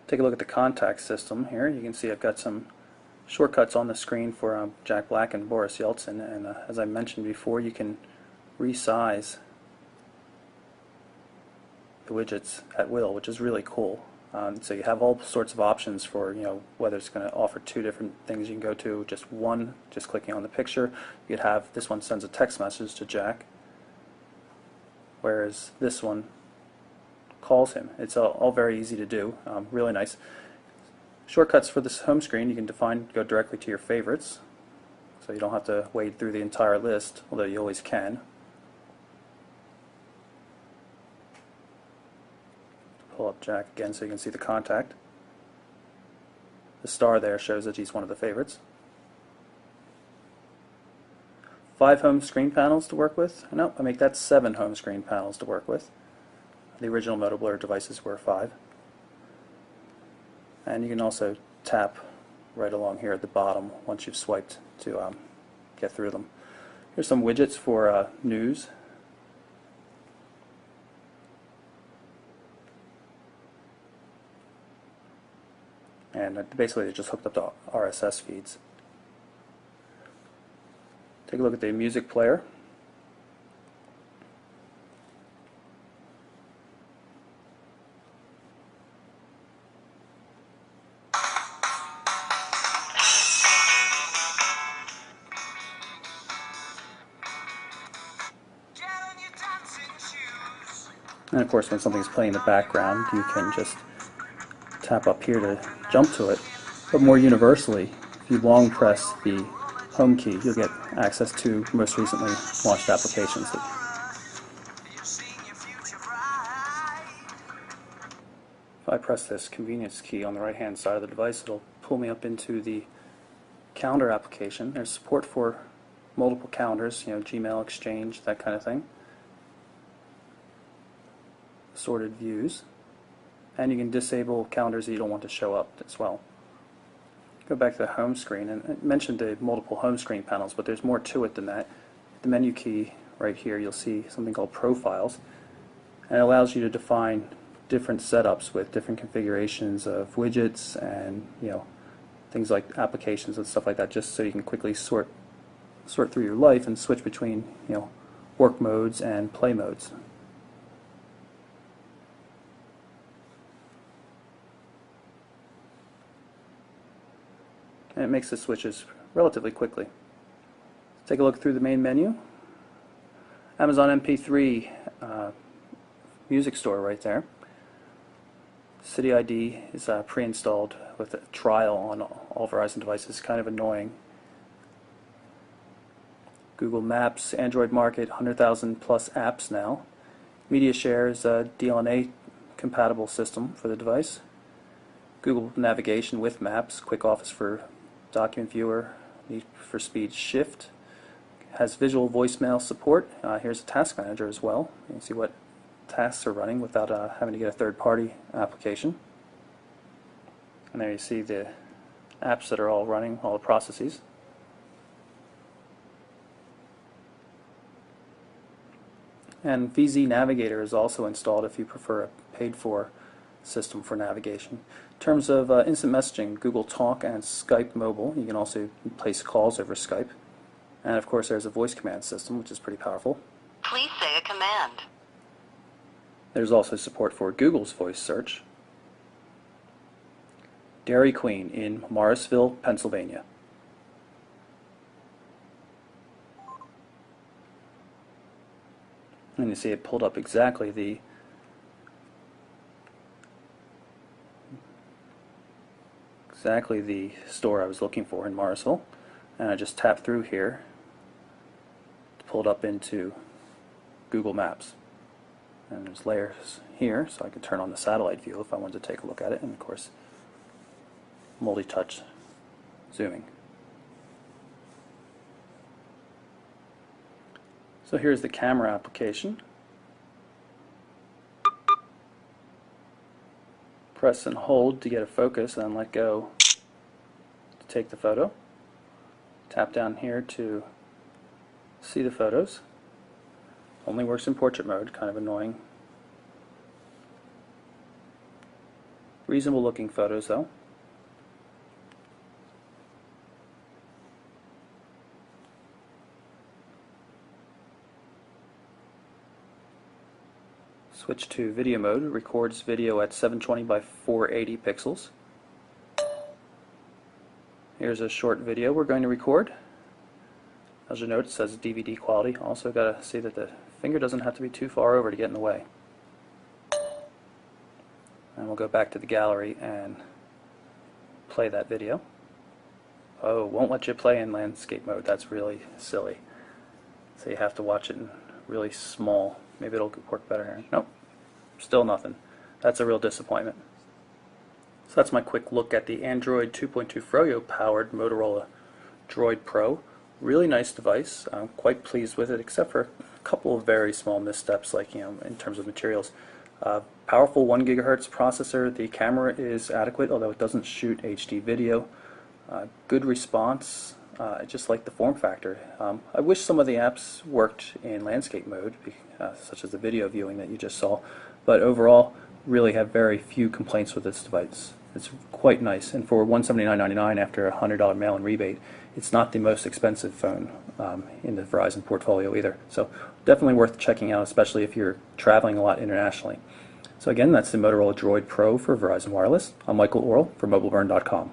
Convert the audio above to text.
Take a look at the contact system here. You can see I've got some shortcuts on the screen for Jack Black and Boris Yeltsin, and as I mentioned before, you can resize the widgets at will, which is really cool. So you have all sorts of options for, whether it's going to offer two different things you can go to, just one, just clicking on the picture. You could have this one sends a text message to Jack, whereas this one calls him. It's all very easy to do, really nice. Shortcuts for this home screen you can define, go directly to your favorites, so you don't have to wade through the entire list, although you always can. Pull up Jack again so you can see the contact. The star there shows that he's one of the favorites. 5 home screen panels to work with. No, I make that 7 home screen panels to work with. The original MotoBlur devices were 5. And you can also tap right along here at the bottom once you've swiped to get through them. Here's some widgets for news. And basically it's just hooked up to RSS feeds. Take a look at the music player. And of course, when something's playing in the background, you can just tap up here to jump to it. But more universally, if you long press the home key, you'll get access to most recently launched applications. If I press this convenience key on the right hand side of the device, it'll pull me up into the calendar application. There's support for multiple calendars, Gmail, Exchange, that kind of thing. Sorted views, and you can disable calendars that you don't want to show up as well. Go back to the home screen, and I mentioned the multiple home screen panels, but there's more to it than that. The menu key right here, you'll see something called Profiles, and it allows you to define different setups with different configurations of widgets and things like applications and stuff like that, just so you can quickly sort through your life and switch between work modes and play modes. And it makes the switches relatively quickly. Take a look through the main menu. Amazon MP3 music store right there. City ID is pre-installed with a trial on all Verizon devices. Kind of annoying. Google Maps, Android Market, 100,000 plus apps now. Media Share is a DLNA compatible system for the device. Google Navigation with Maps, Quick Office for Document Viewer, Need for Speed Shift. Has visual voicemail support. Here's a task manager as well. You can see what tasks are running without having to get a third-party application. And there you see the apps that are all running, all the processes. And VZ Navigator is also installed if you prefer a paid-for system for navigation. In terms of instant messaging, Google Talk and Skype Mobile. You can also place calls over Skype. And of course there's a voice command system, which is pretty powerful. Please say a command. There's also support for Google's voice search. Dairy Queen in Morrisville, Pennsylvania. And you see it pulled up exactly the store I was looking for in Morrisville, and I just tapped through here to pull it up into Google Maps. And there's layers here, so I could turn on the satellite view if I wanted to take a look at it, and of course multi-touch zooming. So here's the camera application. Press and hold to get a focus, and then let go to take the photo. Tap down here to see the photos. Only works in portrait mode, kind of annoying. Reasonable looking photos though. Switch to video mode, records video at 720 by 480 pixels. Here's a short video we're going to record. As you note, it says DVD quality. Also got to see that the finger doesn't have to be too far over to get in the way. And we'll go back to the gallery and play that video. Oh, won't let you play in landscape mode. That's really silly. So you have to watch it in really small. Maybe it'll work better here. Nope, still nothing. That's a real disappointment. So that's my quick look at the Android 2.2 Froyo powered Motorola Droid Pro. Really nice device. I'm quite pleased with it, except for a couple of very small missteps, like in terms of materials. Powerful 1 GHz processor. The camera is adequate, although it doesn't shoot HD video. Good response. I just like the form factor. I wish some of the apps worked in landscape mode, such as the video viewing that you just saw, but overall really have very few complaints with this device. It's quite nice, and for $179.99 after a $100 mail-in rebate, it's not the most expensive phone in the Verizon portfolio either. So definitely worth checking out, especially if you're traveling a lot internationally. So again, that's the Motorola Droid Pro for Verizon Wireless. I'm Michael Orrell for MobileBurn.com.